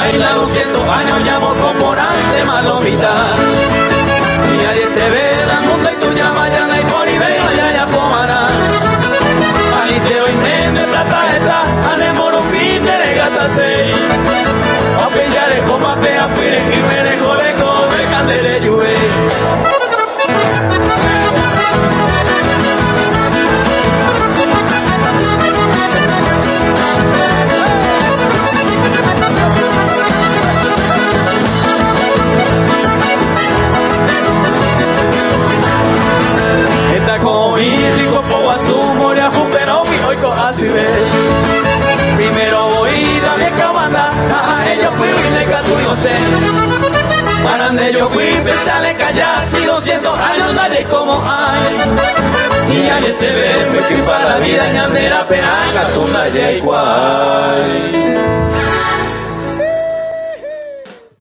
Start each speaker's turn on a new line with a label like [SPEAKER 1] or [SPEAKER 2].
[SPEAKER 1] baila 200 años, llamo comporante malomita. Y nadie te ve, la monta y tu llama, ya no hay por y ve, allá ya pomará. Alite hoy me plata esta, anemoro fin de regata seis. Aunque ya le coma pea, pire, y no eres coleco, me candele lluve. Primero voy a mi cabana, a ellos fui y le catuyo sé. Para donde yo fui, pensale callar, si 200 años nadie como hay. Y ahí te ve, me fui para la vida, ñandera, pena, catunda, ya igual.